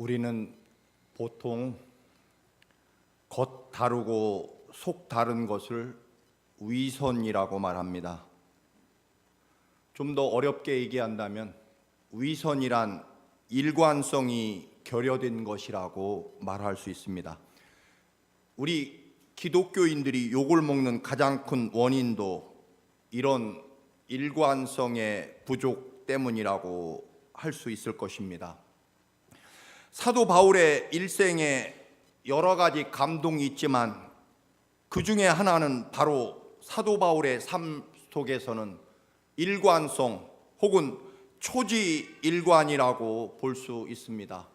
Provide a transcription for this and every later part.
우리는 보통 겉 다르고 속 다른 것을 위선이라고 말합니다. 좀 더 어렵게 얘기한다면 위선이란 일관성이 결여된 것이라고 말할 수 있습니다. 우리 기독교인들이 욕을 먹는 가장 큰 원인도 이런 일관성의 부족 때문이라고 할 수 있을 것입니다. 사도 바울의 일생에 여러 가지 감동이 있지만 그 중에 하나는 바로 사도 바울의 삶 속에서는 일관성 혹은 초지일관이라고 볼 수 있습니다.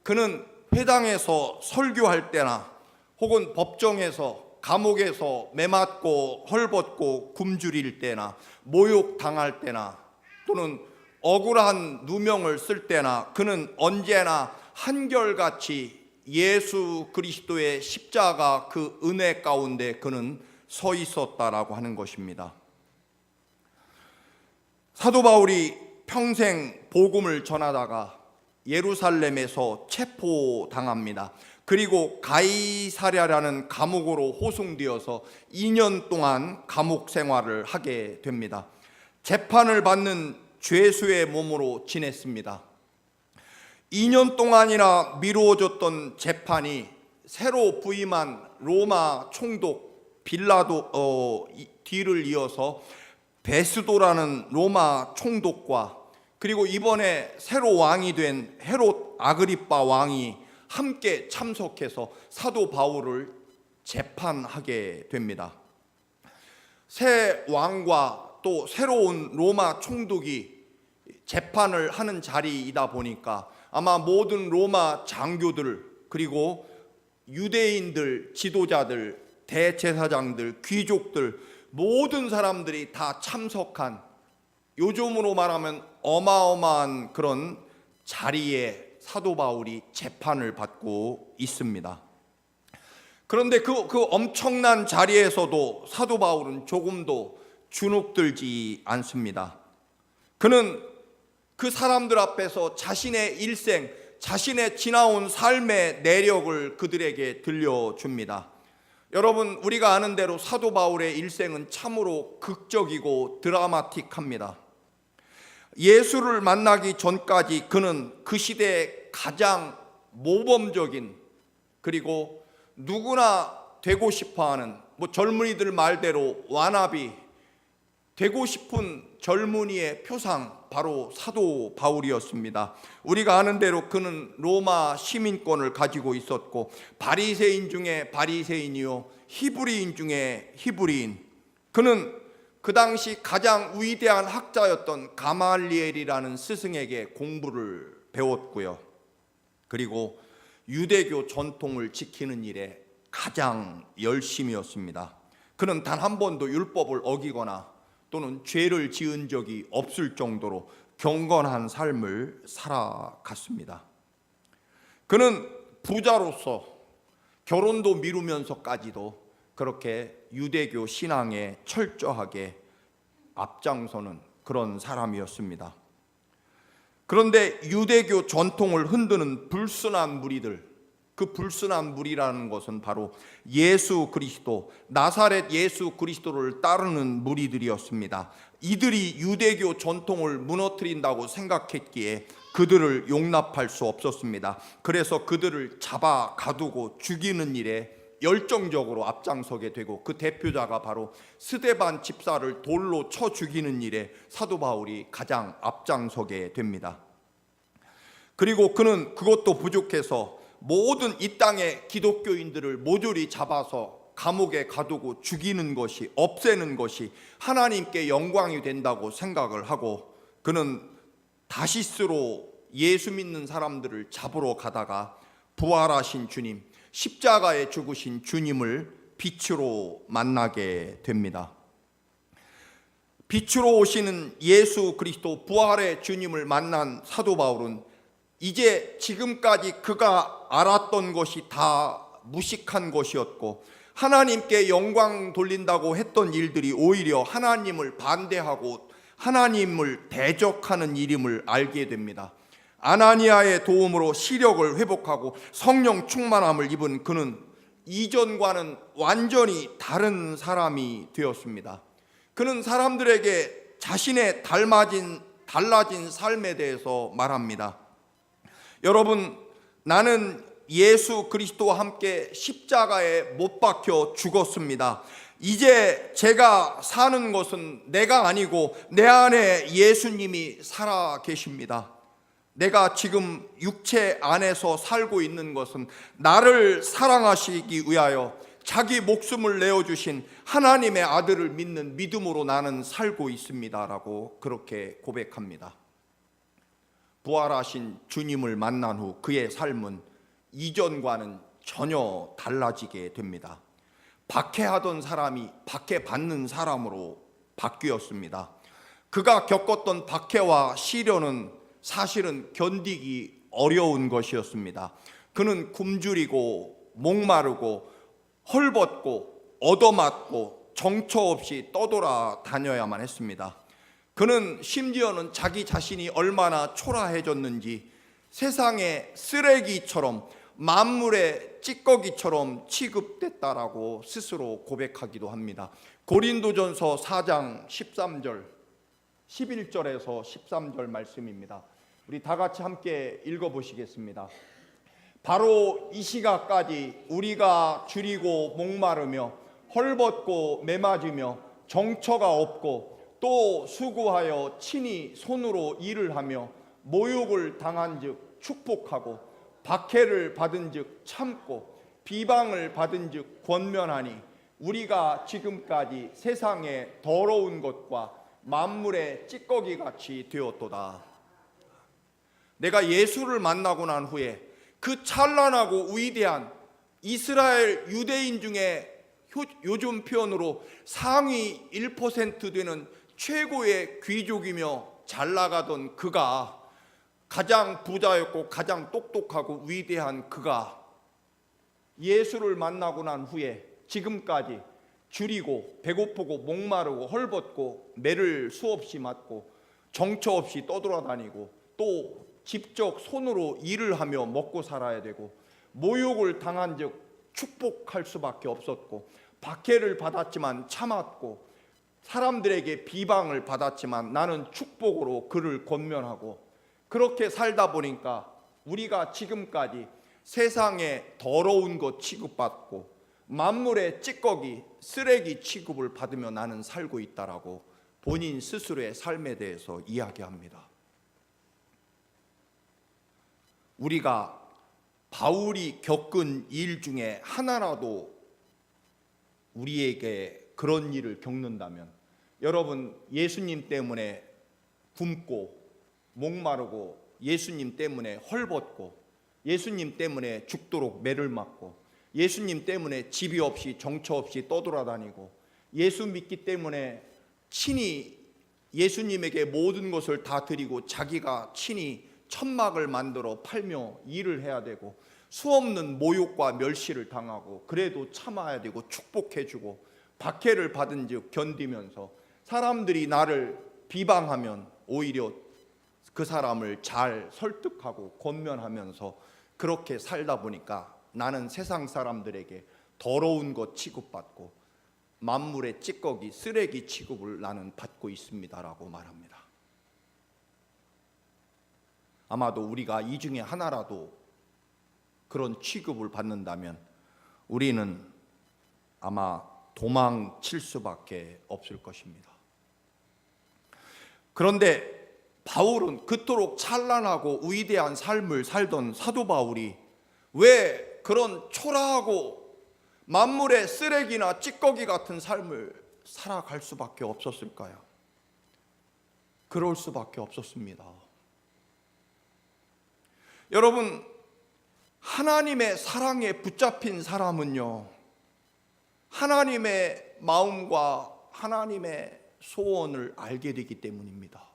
그는 회당에서 설교할 때나 혹은 법정에서 감옥에서 매맞고 헐벗고 굶주릴 때나 모욕당할 때나 또는 억울한 누명을 쓸 때나 그는 언제나 한결같이 예수 그리스도의 십자가 그 은혜 가운데 그는 서 있었다라고 하는 것입니다. 사도 바울이 평생 복음을 전하다가 예루살렘에서 체포당합니다. 그리고 가이사랴라는 감옥으로 호송되어서 2년 동안 감옥 생활을 하게 됩니다. 재판을 받는 죄수의 몸으로 지냈습니다. 2년 동안이나 미루어졌던 재판이 새로 부임한 로마 총독 빌라도 뒤를 이어서 베스도라는 로마 총독과 그리고 이번에 새로 왕이 된 헤롯 아그리빠 왕이 함께 참석해서 사도 바울을 재판하게 됩니다. 새 왕과 또 새로운 로마 총독이 재판을 하는 자리이다 보니까 아마 모든 로마 장교들 그리고 유대인들, 지도자들, 대제사장들, 귀족들 모든 사람들이 다 참석한 요즘으로 말하면 어마어마한 그런 자리에 사도 바울이 재판을 받고 있습니다. 그런데 그 엄청난 자리에서도 사도 바울은 조금도 주눅들지 않습니다. 그는 그 사람들 앞에서 자신의 일생, 자신의 지나온 삶의 내력을 그들에게 들려줍니다. 여러분, 우리가 아는 대로 사도 바울의 일생은 참으로 극적이고 드라마틱합니다. 예수를 만나기 전까지 그는 그 시대의 가장 모범적인 그리고 누구나 되고 싶어하는 젊은이들 말대로 와나비 되고 싶은 젊은이의 표상 바로 사도 바울이었습니다. 우리가 아는 대로 그는 로마 시민권을 가지고 있었고 바리새인 중에 바리새인이요 히브리인 중에 히브리인, 그는 그 당시 가장 위대한 학자였던 가말리엘이라는 스승에게 공부를 배웠고요. 그리고 유대교 전통을 지키는 일에 가장 열심이었습니다. 그는 단 한 번도 율법을 어기거나 또는 죄를 지은 적이 없을 정도로 경건한 삶을 살아갔습니다. 그는 부자로서 결혼도 미루면서까지도 그렇게 유대교 신앙에 철저하게 앞장서는 그런 사람이었습니다. 그런데 유대교 전통을 흔드는 불순한 무리들, 그 불순한 무리라는 것은 바로 예수 그리스도, 나사렛 예수 그리스도를 따르는 무리들이었습니다. 이들이 유대교 전통을 무너뜨린다고 생각했기에 그들을 용납할 수 없었습니다. 그래서 그들을 잡아 가두고 죽이는 일에 열정적으로 앞장서게 되고 그 대표자가 바로 스데반 집사를 돌로 쳐 죽이는 일에 사도 바울이 가장 앞장서게 됩니다. 그리고 그는 그것도 부족해서 모든 이 땅의 기독교인들을 모조리 잡아서 감옥에 가두고 죽이는 것이, 없애는 것이 하나님께 영광이 된다고 생각을 하고 그는 다시스로 예수 믿는 사람들을 잡으러 가다가 부활하신 주님, 십자가에 죽으신 주님을 빛으로 만나게 됩니다. 빛으로 오시는 예수 그리스도 부활의 주님을 만난 사도 바울은 이제 지금까지 그가 알았던 것이 다 무식한 것이었고 하나님께 영광 돌린다고 했던 일들이 오히려 하나님을 반대하고 하나님을 대적하는 일임을 알게 됩니다. 아나니아의 도움으로 시력을 회복하고 성령 충만함을 입은 그는 이전과는 완전히 다른 사람이 되었습니다. 그는 사람들에게 자신의 달라진 삶에 대해서 말합니다. 여러분, 나는 예수 그리스도와 함께 십자가에 못 박혀 죽었습니다. 이제 제가 사는 것은 내가 아니고 내 안에 예수님이 살아 계십니다. 내가 지금 육체 안에서 살고 있는 것은 나를 사랑하시기 위하여 자기 목숨을 내어주신 하나님의 아들을 믿는 믿음으로 나는 살고 있습니다 라고 그렇게 고백합니다. 부활하신 주님을 만난 후 그의 삶은 이전과는 전혀 달라지게 됩니다. 박해하던 사람이 박해받는 사람으로 바뀌었습니다. 그가 겪었던 박해와 시련은 사실은 견디기 어려운 것이었습니다. 그는 굶주리고 목마르고 헐벗고 얻어맞고 정처 없이 떠돌아 다녀야만 했습니다. 그는 심지어는 자기 자신이 얼마나 초라해졌는지 세상의 쓰레기처럼 만물의 찌꺼기처럼 취급됐다라고 스스로 고백하기도 합니다. 고린도전서 4장 13절 11절에서 13절 말씀입니다. 우리 다 같이 함께 읽어보시겠습니다. 바로 이 시각까지 우리가 줄이고 목마르며 헐벗고 매맞으며 정처가 없고 또 수고하여 친히 손으로 일을 하며 모욕을 당한 즉 축복하고 박해를 받은 즉 참고 비방을 받은 즉 권면하니 우리가 지금까지 세상의 더러운 것과 만물의 찌꺼기 같이 되었도다. 내가 예수를 만나고 난 후에 그 찬란하고 위대한 이스라엘 유대인 중에 요즘 표현으로 상위 1% 되는 최고의 귀족이며 잘 나가던 그가, 가장 부자였고 가장 똑똑하고 위대한 그가 예수를 만나고 난 후에 지금까지 줄이고 배고프고 목마르고 헐벗고 매를 수없이 맞고 정처 없이 떠돌아다니고 또 직접 손으로 일을 하며 먹고 살아야 되고 모욕을 당한 즉 축복할 수밖에 없었고 박해를 받았지만 참았고 사람들에게 비방을 받았지만 나는 축복으로 그를 권면하고 그렇게 살다 보니까 우리가 지금까지 세상에 더러운 것 취급받고 만물의 찌꺼기, 쓰레기 취급을 받으며 나는 살고 있다라고 본인 스스로의 삶에 대해서 이야기합니다. 우리가 바울이 겪은 일 중에 하나라도 우리에게 그런 일을 겪는다면 여러분, 예수님 때문에 굶고 목마르고 예수님 때문에 헐벗고 예수님 때문에 죽도록 매를 맞고 예수님 때문에 집이 없이 정처 없이 떠돌아다니고 예수 믿기 때문에 친히 예수님에게 모든 것을 다 드리고 자기가 친히 천막을 만들어 팔며 일을 해야 되고 수없는 모욕과 멸시를 당하고 그래도 참아야 되고 축복해주고 박해를 받은 즉 견디면서 사람들이 나를 비방하면 오히려 그 사람을 잘 설득하고 권면하면서 그렇게 살다 보니까 나는 세상 사람들에게 더러운 것 취급받고 만물의 찌꺼기, 쓰레기 취급을 나는 받고 있습니다라고 말합니다. 아마도 우리가 이 중에 하나라도 그런 취급을 받는다면 우리는 아마 도망칠 수밖에 없을 것입니다. 그런데 바울은 그토록 찬란하고 위대한 삶을 살던 사도 바울이 왜 그런 초라하고 만물의 쓰레기나 찌꺼기 같은 삶을 살아갈 수밖에 없었을까요? 그럴 수밖에 없었습니다. 여러분, 하나님의 사랑에 붙잡힌 사람은요, 하나님의 마음과 하나님의 소원을 알게 되기 때문입니다.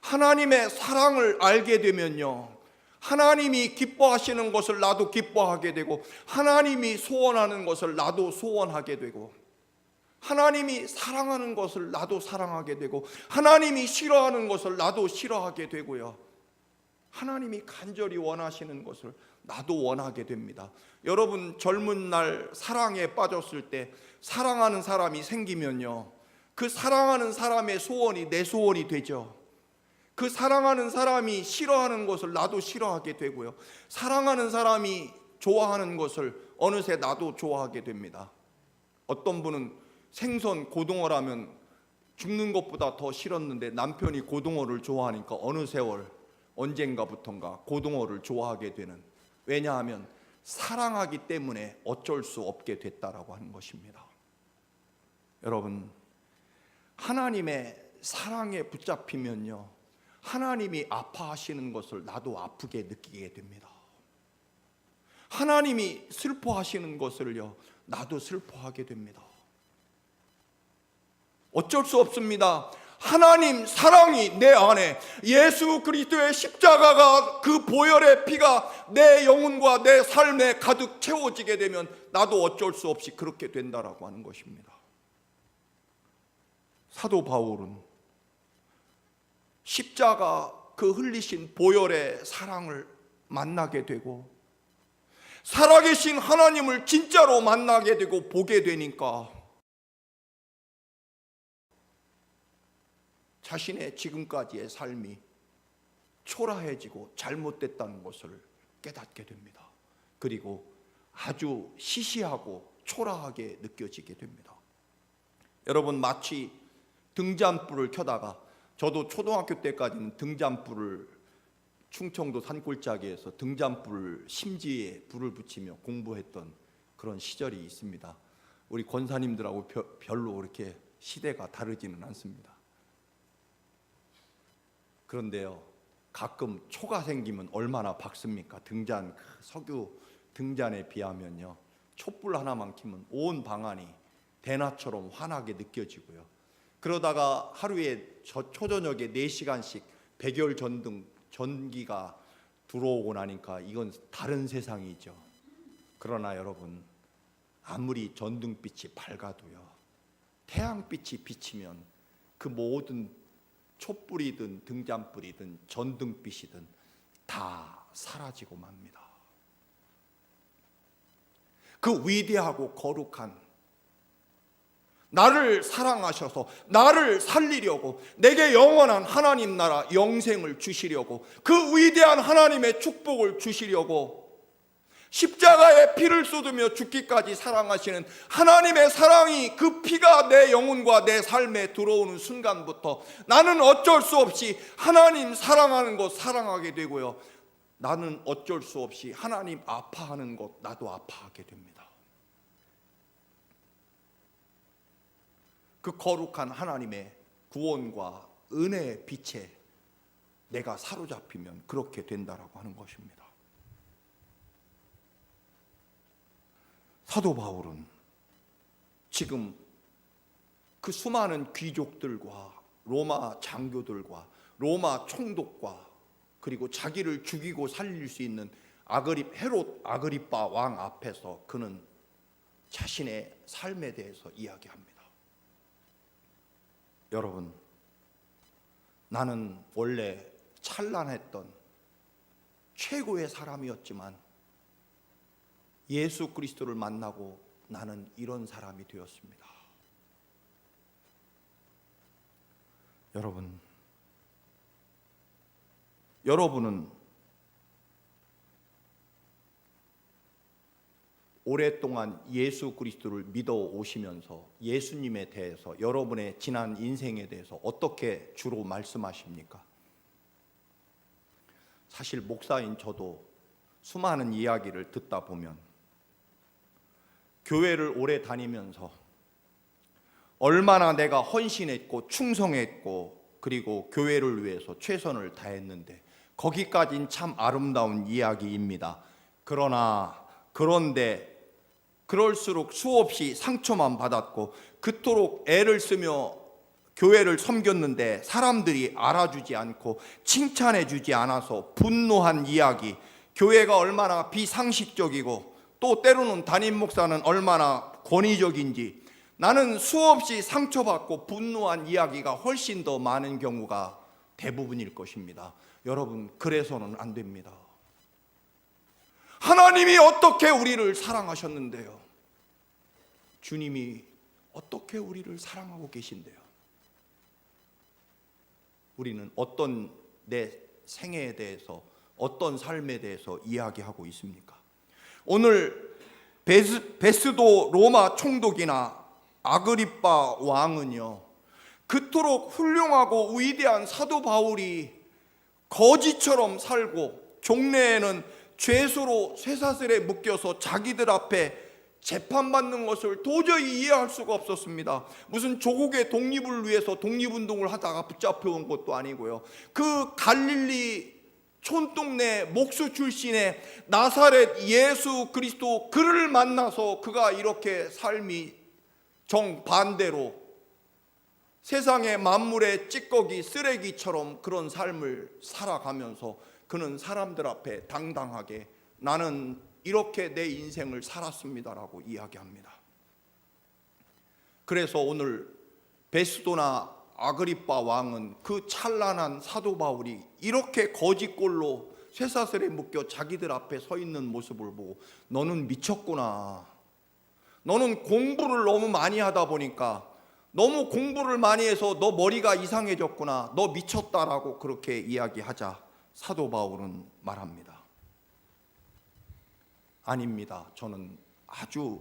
하나님의 사랑을 알게 되면요, 하나님이 기뻐하시는 것을 나도 기뻐하게 되고 하나님이 소원하는 것을 나도 소원하게 되고 하나님이 사랑하는 것을 나도 사랑하게 되고 하나님이 싫어하는 것을 나도 싫어하게 되고요, 하나님이 간절히 원하시는 것을 나도 원하게 됩니다. 여러분, 젊은 날 사랑에 빠졌을 때 사랑하는 사람이 생기면요, 그 사랑하는 사람의 소원이 내 소원이 되죠. 그 사랑하는 사람이 싫어하는 것을 나도 싫어하게 되고요, 사랑하는 사람이 좋아하는 것을 어느새 나도 좋아하게 됩니다. 어떤 분은 생선 고등어라면 죽는 것보다 더 싫었는데 남편이 고등어를 좋아하니까 어느 세월 언젠가부턴가 고등어를 좋아하게 되는, 왜냐하면 사랑하기 때문에 어쩔 수 없게 됐다라고 하는 것입니다. 여러분, 하나님의 사랑에 붙잡히면요, 하나님이 아파하시는 것을 나도 아프게 느끼게 됩니다. 하나님이 슬퍼하시는 것을요, 나도 슬퍼하게 됩니다. 어쩔 수 없습니다. 하나님 사랑이 내 안에, 예수 그리스도의 십자가가, 그 보혈의 피가 내 영혼과 내 삶에 가득 채워지게 되면 나도 어쩔 수 없이 그렇게 된다라고 하는 것입니다. 사도 바울은 십자가 그 흘리신 보혈의 사랑을 만나게 되고 살아계신 하나님을 진짜로 만나게 되고 보게 되니까 자신의 지금까지의 삶이 초라해지고 잘못됐다는 것을 깨닫게 됩니다. 그리고 아주 시시하고 초라하게 느껴지게 됩니다. 여러분, 마치 등잔불을 켜다가, 저도 초등학교 때까지는 등잔불을 충청도 산골짜기에서 등잔불 심지에 불을 붙이며 공부했던 그런 시절이 있습니다. 우리 권사님들하고 별로 그렇게 시대가 다르지는 않습니다. 그런데요, 가끔 초가 생기면 얼마나 밝습니까? 등잔, 석유 등잔에 비하면요, 촛불 하나만 켜면 온 방안이 대낮처럼 환하게 느껴지고요, 그러다가 하루에 초저녁에 4시간씩 백열 전기가 들어오고 나니까 이건 다른 세상이죠. 그러나 여러분, 아무리 전등빛이 밝아도요, 태양빛이 비치면 그 모든 촛불이든 등잔불이든 전등빛이든 다 사라지고 맙니다. 그 위대하고 거룩한, 나를 사랑하셔서 나를 살리려고 내게 영원한 하나님 나라 영생을 주시려고, 그 위대한 하나님의 축복을 주시려고 십자가에 피를 쏟으며 죽기까지 사랑하시는 하나님의 사랑이, 그 피가 내 영혼과 내 삶에 들어오는 순간부터 나는 어쩔 수 없이 하나님 사랑하는 것 사랑하게 되고요, 나는 어쩔 수 없이 하나님 아파하는 것 나도 아파하게 됩니다. 그 거룩한 하나님의 구원과 은혜의 빛에 내가 사로잡히면 그렇게 된다라고 하는 것입니다. 사도 바울은 지금 그 수많은 귀족들과 로마 장교들과 로마 총독과 그리고 자기를 죽이고 살릴 수 있는 헤롯 아그리빠 왕 앞에서 그는 자신의 삶에 대해서 이야기합니다. 여러분, 나는 원래 찬란했던 최고의 사람이었지만 예수 그리스도를 만나고 나는 이런 사람이 되었습니다. 여러분은 오랫동안 예수 그리스도를 믿어 오시면서 예수님에 대해서, 여러분의 지난 인생에 대해서 어떻게 주로 말씀하십니까? 사실 목사인 저도 수많은 이야기를 듣다 보면 교회를 오래 다니면서 얼마나 내가 헌신했고 충성했고 그리고 교회를 위해서 최선을 다했는데, 거기까진 참 아름다운 이야기입니다. 그런데 그럴수록 수없이 상처만 받았고 그토록 애를 쓰며 교회를 섬겼는데 사람들이 알아주지 않고 칭찬해주지 않아서 분노한 이야기, 교회가 얼마나 비상식적이고 또 때로는 담임 목사는 얼마나 권위적인지, 나는 수없이 상처받고 분노한 이야기가 훨씬 더 많은 경우가 대부분일 것입니다. 여러분, 그래서는 안 됩니다. 하나님이 어떻게 우리를 사랑하셨는데요? 주님이 어떻게 우리를 사랑하고 계신데요? 우리는 어떤 내 생애에 대해서, 어떤 삶에 대해서 이야기하고 있습니까? 오늘 베스도 로마 총독이나 아그리빠 왕은요, 그토록 훌륭하고 위대한 사도 바울이 거지처럼 살고 종래에는 죄수로 쇠사슬에 묶여서 자기들 앞에 재판받는 것을 도저히 이해할 수가 없었습니다. 무슨 조국의 독립을 위해서 독립운동을 하다가 붙잡혀온 것도 아니고요. 그 갈릴리 촌동네 목수 출신의 나사렛 예수 그리스도, 그를 만나서 그가 이렇게 삶이 정반대로 세상의 만물의 찌꺼기 쓰레기처럼 그런 삶을 살아가면서 그는 사람들 앞에 당당하게 나는 이렇게 내 인생을 살았습니다라고 이야기합니다. 그래서 오늘 베스도나 아그리빠 왕은 그 찬란한 사도 바울이 이렇게 거짓골로 쇠사슬에 묶여 자기들 앞에 서 있는 모습을 보고 너는 미쳤구나. 너는 공부를 너무 많이 하다 보니까, 너무 공부를 많이 해서 너 머리가 이상해졌구나. 너 미쳤다라고 그렇게 이야기하자 사도 바울은 말합니다. 아닙니다. 저는 아주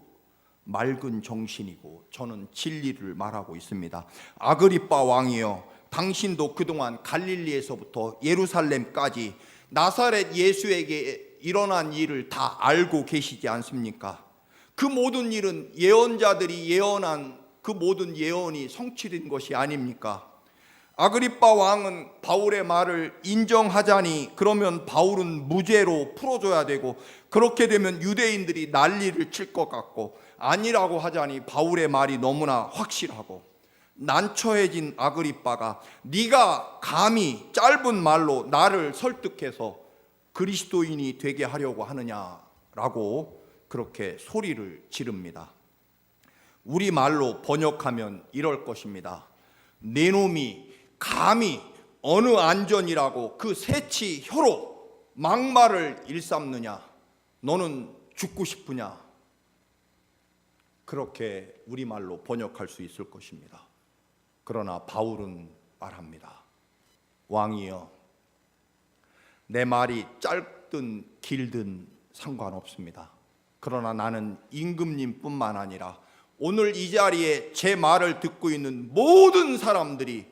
맑은 정신이고 저는 진리를 말하고 있습니다. 아그리빠 왕이여, 당신도 그동안 갈릴리에서부터 예루살렘까지 나사렛 예수에게 일어난 일을 다 알고 계시지 않습니까? 그 모든 일은 예언자들이 예언한 그 모든 예언이 성취된 것이 아닙니까? 아그리빠 왕은 바울의 말을 인정하자니 그러면 바울은 무죄로 풀어줘야 되고, 그렇게 되면 유대인들이 난리를 칠 것 같고, 아니라고 하자니 바울의 말이 너무나 확실하고, 난처해진 아그리빠가 네가 감히 짧은 말로 나를 설득해서 그리스도인이 되게 하려고 하느냐라고 그렇게 소리를 지릅니다. 우리말로 번역하면 이럴 것입니다. 네 놈이 감히 어느 안전이라고 그 새치 혀로 막말을 일삼느냐? 너는 죽고 싶으냐? 그렇게 우리말로 번역할 수 있을 것입니다. 그러나 바울은 말합니다. 왕이여, 내 말이 짧든 길든 상관없습니다. 그러나 나는 임금님뿐만 아니라 오늘 이 자리에 제 말을 듣고 있는 모든 사람들이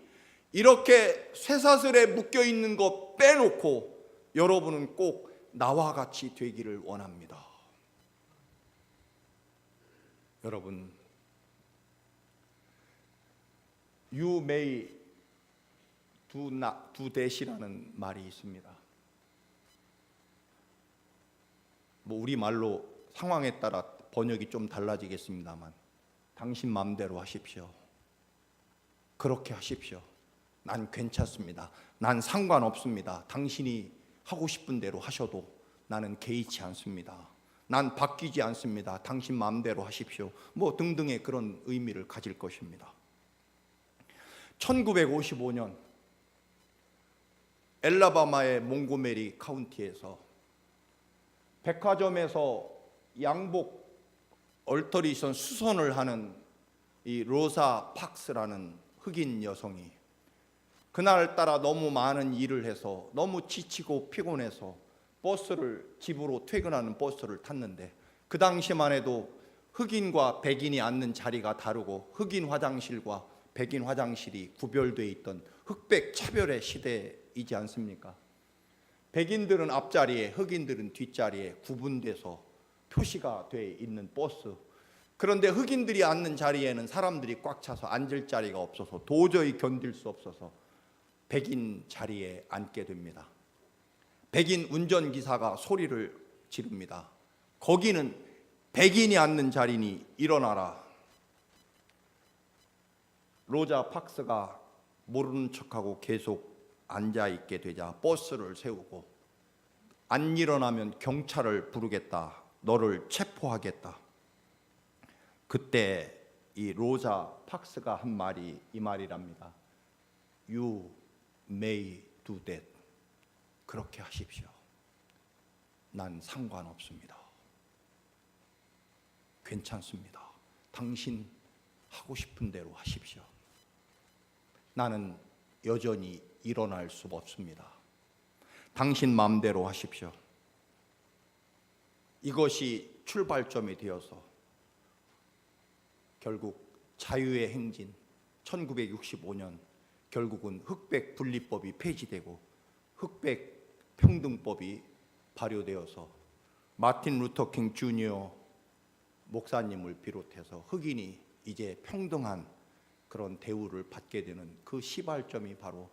이렇게 쇠사슬에 묶여 있는 거 빼놓고 여러분은 꼭 나와 같이 되기를 원합니다. 여러분, You may do that이라는 말이 있습니다. 뭐 우리 말로 상황에 따라 번역이 좀 달라지겠습니다만, 당신 마음대로 하십시오. 그렇게 하십시오. 난 괜찮습니다. 난 상관없습니다. 당신이 하고 싶은 대로 하셔도 나는 개의치 않습니다. 난 바뀌지 않습니다. 당신 마음대로 하십시오. 뭐 등등의 그런 의미를 가질 것입니다. 1955년 엘라바마의 몽고메리 카운티에서 백화점에서 양복 얼터리션 수선을 하는 이 로사 팍스라는 흑인 여성이 그날따라 너무 많은 일을 해서 너무 지치고 피곤해서 집으로 퇴근하는 버스를 탔는데, 그 당시만 해도 흑인과 백인이 앉는 자리가 다르고 흑인 화장실과 백인 화장실이 구별되어 있던 흑백 차별의 시대이지 않습니까? 백인들은 앞자리에, 흑인들은 뒷자리에 구분돼서 표시가 되어 있는 버스. 그런데 흑인들이 앉는 자리에는 사람들이 꽉 차서 앉을 자리가 없어서 도저히 견딜 수 없어서 백인 자리에 앉게 됩니다. 백인 운전기사가 소리를 지릅니다. 거기는 백인이 앉는 자리니 일어나라. 로자 팍스가 모르는 척하고 계속 앉아있게 되자 버스를 세우고, 안 일어나면 경찰을 부르겠다. 너를 체포하겠다. 그때 이 로자 팍스가 한 말이 이 말이랍니다. You may do that. 그렇게 하십시오. 난 상관없습니다. 괜찮습니다. 당신 하고 싶은 대로 하십시오. 나는 여전히 일어날 수 없습니다. 당신 마음대로 하십시오. 이것이 출발점이 되어서 결국 자유의 행진 1965년 결국은 흑백 분리법이 폐지되고 흑백 평등법이 발효되어서 마틴 루터 킹 주니어 목사님을 비롯해서 흑인이 이제 평등한 그런 대우를 받게 되는 그 시발점이 바로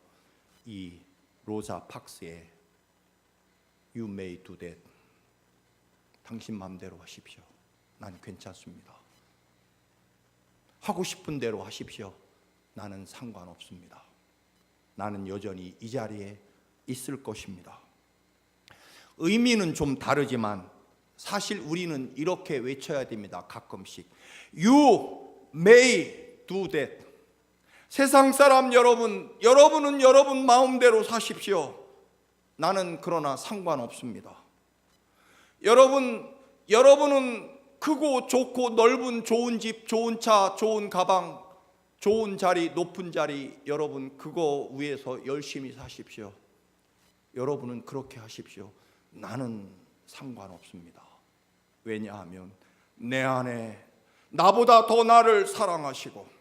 이 로사 박스의 You may do that. 당신 마음대로 하십시오. 난 괜찮습니다. 하고 싶은 대로 하십시오. 나는 상관없습니다. 나는 여전히 이 자리에 있을 것입니다. 의미는 좀 다르지만 사실 우리는 이렇게 외쳐야 됩니다. 가끔씩 You may do that. 세상 사람 여러분, 여러분은 여러분 마음대로 사십시오. 나는 그러나 상관없습니다. 여러분은 크고 좋고 넓은 좋은 집, 좋은 차, 좋은 가방, 좋은 자리, 높은 자리, 여러분 그거 위해서 열심히 사십시오. 여러분은 그렇게 하십시오. 나는 상관없습니다. 왜냐하면 내 안에 나보다 더 나를 사랑하시고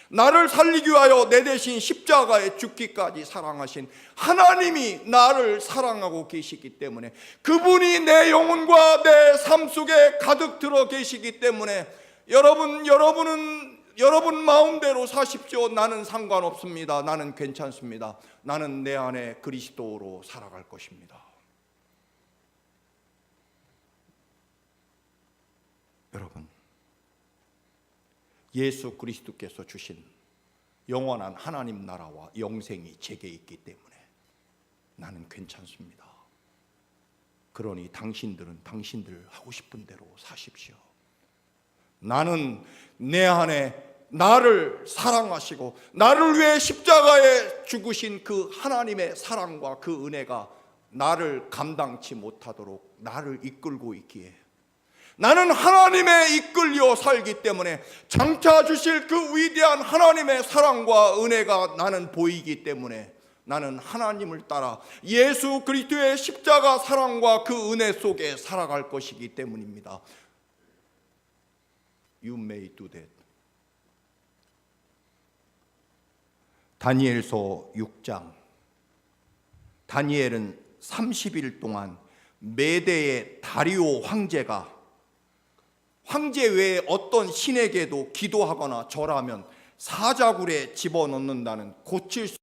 나를 살리기 위하여 내 대신 십자가에 죽기까지 사랑하신 하나님이 나를 사랑하고 계시기 때문에 그분이 내 영혼과 내 삶 속에 가득 들어 계시기 때문에 여러분 마음대로 사십시오. 나는 상관없습니다. 나는 괜찮습니다. 나는 내 안에 그리스도로 살아갈 것입니다. 여러분, 예수 그리스도께서 주신 영원한 하나님 나라와 영생이 제게 있기 때문에 나는 괜찮습니다. 그러니 당신들은 당신들 하고 싶은 대로 사십시오. 나는 내 안에 나를 사랑하시고 나를 위해 십자가에 죽으신 그 하나님의 사랑과 그 은혜가 나를 감당치 못하도록 나를 이끌고 있기에 나는 하나님의 이끌려 살기 때문에 장차 주실 그 위대한 하나님의 사랑과 은혜가 나는 보이기 때문에 나는 하나님을 따라 예수 그리스도의 십자가 사랑과 그 은혜 속에 살아갈 것이기 때문입니다. You may do that. 다니엘서 6장. 다니엘은 30일 동안 메대의 다리오 황제 외에 어떤 신에게도 기도하거나 절하면 사자굴에 집어넣는다는 고칠 수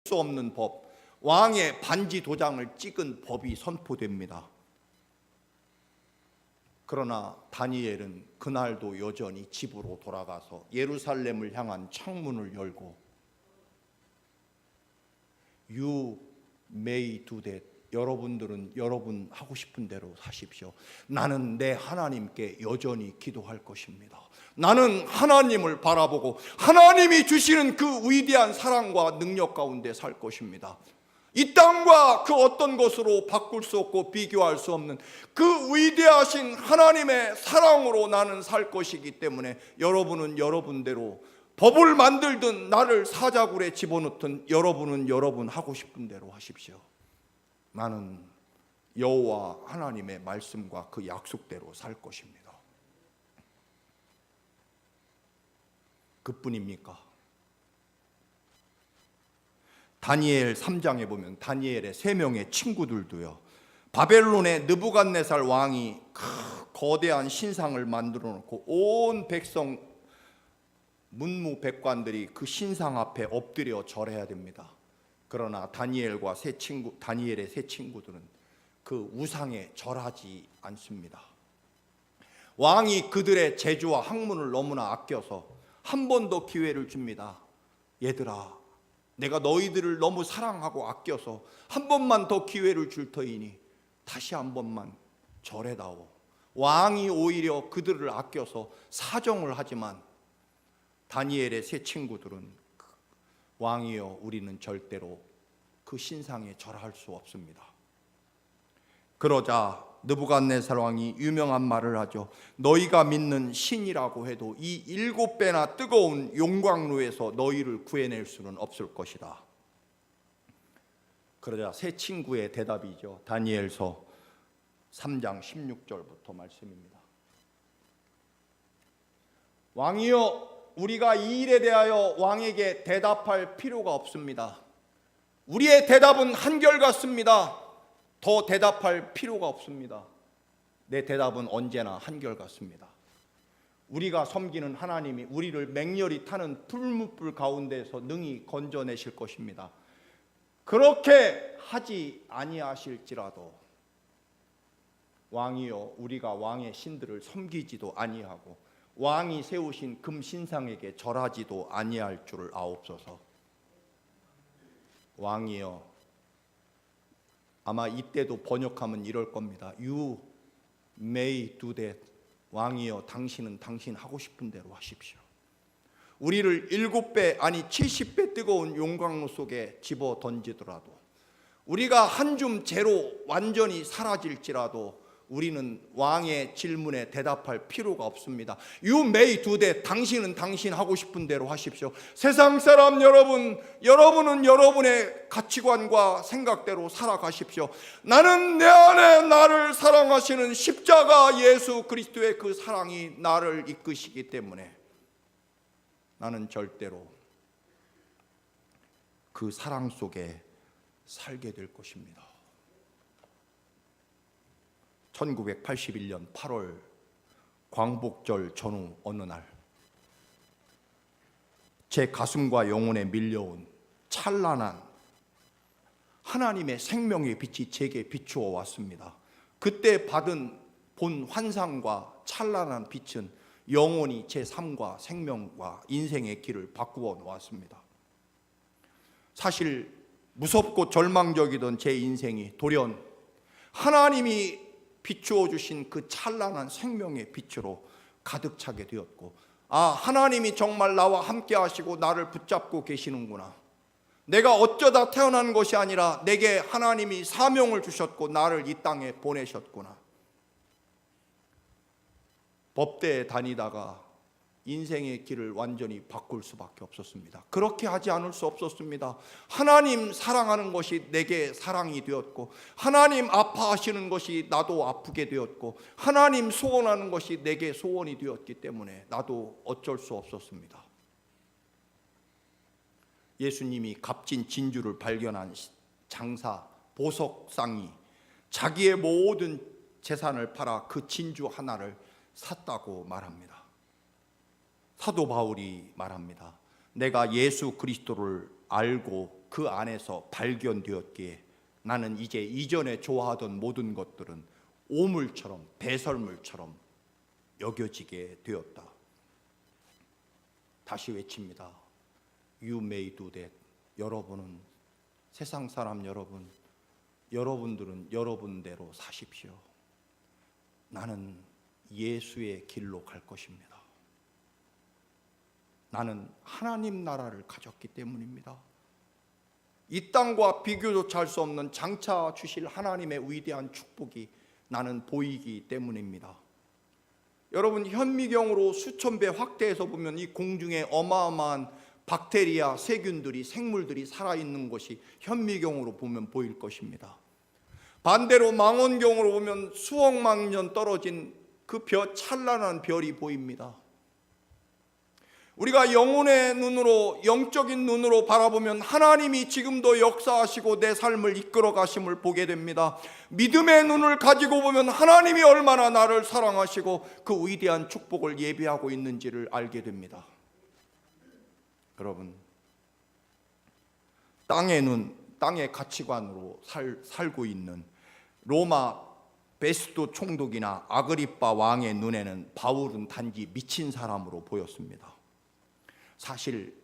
없는 법, 왕의 반지 도장을 찍은 법이 선포됩니다. 그러나 다니엘은 그날도 여전히 집으로 돌아가서 예루살렘을 향한 창문을 열고 You may do that. 여러분들은 여러분 하고 싶은 대로 사십시오. 나는 내 하나님께 여전히 기도할 것입니다. 나는 하나님을 바라보고 하나님이 주시는 그 위대한 사랑과 능력 가운데 살 것입니다. 이 땅과 그 어떤 것으로 바꿀 수 없고 비교할 수 없는 그 위대하신 하나님의 사랑으로 나는 살 것이기 때문에 여러분은 여러분대로 법을 만들든 나를 사자굴에 집어넣든 여러분은 여러분 하고 싶은 대로 하십시오. 나는 여호와 하나님의 말씀과 그 약속대로 살 것입니다. 그뿐입니까? 다니엘 3장에 보면 다니엘의 3명의 친구들도요, 바벨론의 느부갓네살 왕이 거대한 신상을 만들어 놓고 온 백성 문무백관들이 그 신상 앞에 엎드려 절해야 됩니다. 그러나 다니엘의 세 친구들은 그 우상에 절하지 않습니다. 왕이 그들의 재주와 학문을 너무나 아껴서 한 번 더 기회를 줍니다. 얘들아, 내가 너희들을 너무 사랑하고 아껴서 한 번만 더 기회를 줄 터이니 다시 한 번만 절해다오. 왕이 오히려 그들을 아껴서 사정을 하지만 다니엘의 세 친구들은 왕이여 우리는 절대로 그 신상에 절할 수 없습니다. 그러자 느부갓네살 왕이 유명한 말을 하죠. 너희가 믿는 신이라고 해도 이 7배나 뜨거운 용광로에서 너희를 구해낼 수는 없을 것이다. 그러자 세 친구의 대답이죠. 다니엘서 3장 16절부터 말씀입니다. 왕이여 우리가 이 일에 대하여 왕에게 대답할 필요가 없습니다. 우리의 대답은 한결같습니다. 더 대답할 필요가 없습니다. 내 대답은 언제나 한결같습니다. 우리가 섬기는 하나님이 우리를 맹렬히 타는 풀무불 가운데서 능히 건져내실 것입니다. 그렇게 하지 아니하실지라도 왕이여 우리가 왕의 신들을 섬기지도 아니하고 왕이 세우신 금신상에게 절하지도 아니할 줄을 아옵소서. 왕이여 아마 이때도 번역하면 이럴 겁니다. You may do that. 왕이여 당신은 당신 하고 싶은 대로 하십시오. 우리를 7배 아니 70배 뜨거운 용광로 속에 집어 던지더라도 우리가 한 줌 재로 완전히 사라질지라도 우리는 왕의 질문에 대답할 필요가 없습니다. You may do that. 당신은 당신 하고 싶은 대로 하십시오. 세상 사람 여러분, 여러분은 여러분의 가치관과 생각대로 살아가십시오. 나는 내 안에 나를 사랑하시는 십자가 예수 그리스도의 그 사랑이 나를 이끄시기 때문에 나는 절대로 그 사랑 속에 살게 될 것입니다. 1981년 8월 광복절 전후 어느 날 제 가슴과 영혼에 밀려온 찬란한 하나님의 생명의 빛이 제게 비추어 왔습니다. 그때 받은 본 환상과 찬란한 빛은 영원히 제 삶과 생명과 인생의 길을 바꾸어 놓았습니다. 사실 무섭고 절망적이던 제 인생이 돌연 하나님이 비추어 주신 그 찬란한 생명의 빛으로 가득 차게 되었고, 아, 하나님이 정말 나와 함께 하시고 나를 붙잡고 계시는구나. 내가 어쩌다 태어난 것이 아니라 내게 하나님이 사명을 주셨고 나를 이 땅에 보내셨구나. 법대에 다니다가 인생의 길을 완전히 바꿀 수밖에 없었습니다. 그렇게 하지 않을 수 없었습니다. 하나님 사랑하는 것이 내게 사랑이 되었고, 하나님 아파하시는 것이 나도 아프게 되었고, 하나님 소원하는 것이 내게 소원이 되었기 때문에 나도 어쩔 수 없었습니다. 예수님이 값진 진주를 발견한 장사 보석상이 자기의 모든 재산을 팔아 그 진주 하나를 샀다고 말합니다. 사도 바울이 말합니다. 내가 예수 그리스도를 알고 그 안에서 발견되었기에 나는 이제 이전에 좋아하던 모든 것들은 오물처럼 배설물처럼 여겨지게 되었다. 다시 외칩니다. You may do that. 여러분은, 세상 사람 여러분, 여러분들은 여러분대로 사십시오. 나는 예수의 길로 갈 것입니다. 나는 하나님 나라를 가졌기 때문입니다. 이 땅과 비교조차 할 수 없는 장차 주실 하나님의 위대한 축복이 나는 보이기 때문입니다. 여러분, 현미경으로 수천 배 확대해서 보면 이 공중에 어마어마한 박테리아, 세균들이, 생물들이 살아있는 것이 현미경으로 보면 보일 것입니다. 반대로 망원경으로 보면 수억만 년 떨어진 그 찬란한 별이 보입니다. 우리가 영혼의 눈으로, 영적인 눈으로 바라보면 하나님이 지금도 역사하시고 내 삶을 이끌어 가심을 보게 됩니다. 믿음의 눈을 가지고 보면 하나님이 얼마나 나를 사랑하시고 그 위대한 축복을 예비하고 있는지를 알게 됩니다. 여러분, 땅의 눈, 땅의 가치관으로 살고 있는 로마 베스도 총독이나 아그리빠 왕의 눈에는 바울은 단지 미친 사람으로 보였습니다. 사실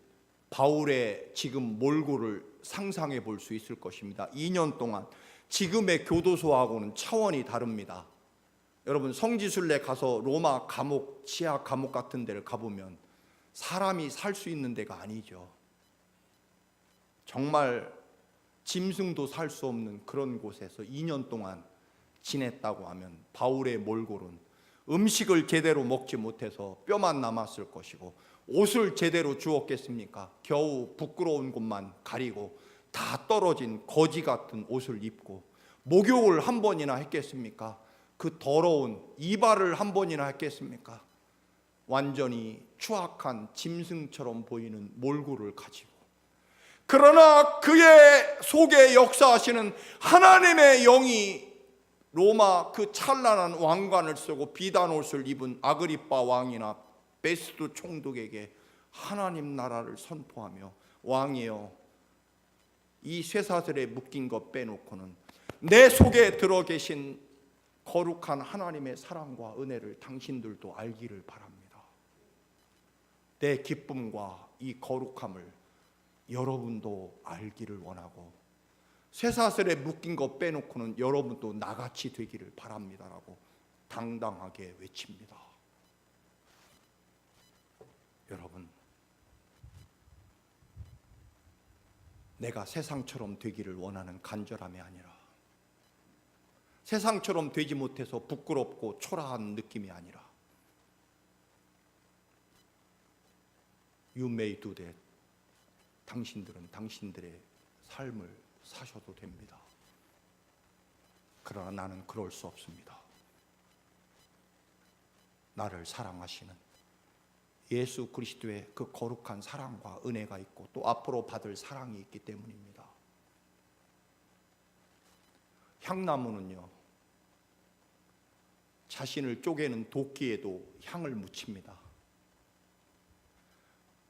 바울의 지금 몰골을 상상해 볼 수 있을 것입니다. 2년 동안 지금의 교도소하고는 차원이 다릅니다. 여러분, 성지순례 가서 로마 감옥, 지하 감옥 같은 데를 가보면 사람이 살 수 있는 데가 아니죠. 정말 짐승도 살 수 없는 그런 곳에서 2년 동안 지냈다고 하면 바울의 몰골은 음식을 제대로 먹지 못해서 뼈만 남았을 것이고, 옷을 제대로 주었겠습니까? 겨우 부끄러운 곳만 가리고 다 떨어진 거지 같은 옷을 입고, 목욕을 한 번이나 했겠습니까? 그 더러운 이발을 한 번이나 했겠습니까? 완전히 추악한 짐승처럼 보이는 몰골을 가지고, 그러나 그의 속에 역사하시는 하나님의 영이 로마 그 찬란한 왕관을 쓰고 비단 옷을 입은 아그리빠 왕이나 베스도 총독에게 하나님 나라를 선포하며, 왕이여, 이 쇠사슬에 묶인 것 빼놓고는 내 속에 들어 계신 거룩한 하나님의 사랑과 은혜를 당신들도 알기를 바랍니다. 내 기쁨과 이 거룩함을 여러분도 알기를 원하고, 쇠사슬에 묶인 것 빼놓고는 여러분도 나같이 되기를 바랍니다라고 당당하게 외칩니다. 여러분, 내가 세상처럼 되기를 원하는 간절함이 아니라, 세상처럼 되지 못해서 부끄럽고 초라한 느낌이 아니라, You may do that. 당신들은 당신들의 삶을 사셔도 됩니다. 그러나 나는 그럴 수 없습니다. 나를 사랑하시는 예수 그리스도의 그 거룩한 사랑과 은혜가 있고, 또 앞으로 받을 사랑이 있기 때문입니다. 향나무는요, 자신을 쪼개는 도끼에도 향을 묻힙니다.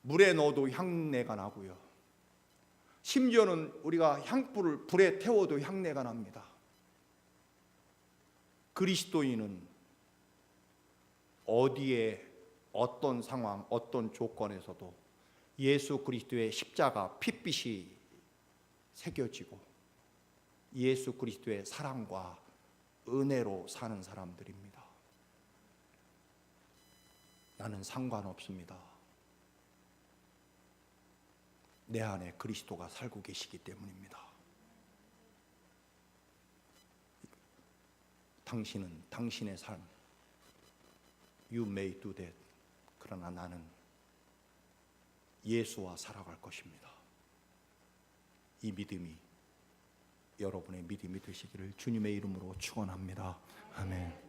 물에 넣어도 향내가 나고요, 심지어는 우리가 향불을 불에 태워도 향내가 납니다. 그리스도인은 어디에, 어떤 상황, 어떤 조건에서도 예수 그리스도의 십자가 핏빛이 새겨지고 예수 그리스도의 사랑과 은혜로 사는 사람들입니다. 나는 상관없습니다. 내 안에 그리스도가 살고 계시기 때문입니다. 당신은 당신의 삶, You may do that. 그러나 나는 예수와 살아갈 것입니다. 이 믿음이 여러분의 믿음이 되시기를 주님의 이름으로 축원합니다. 아멘.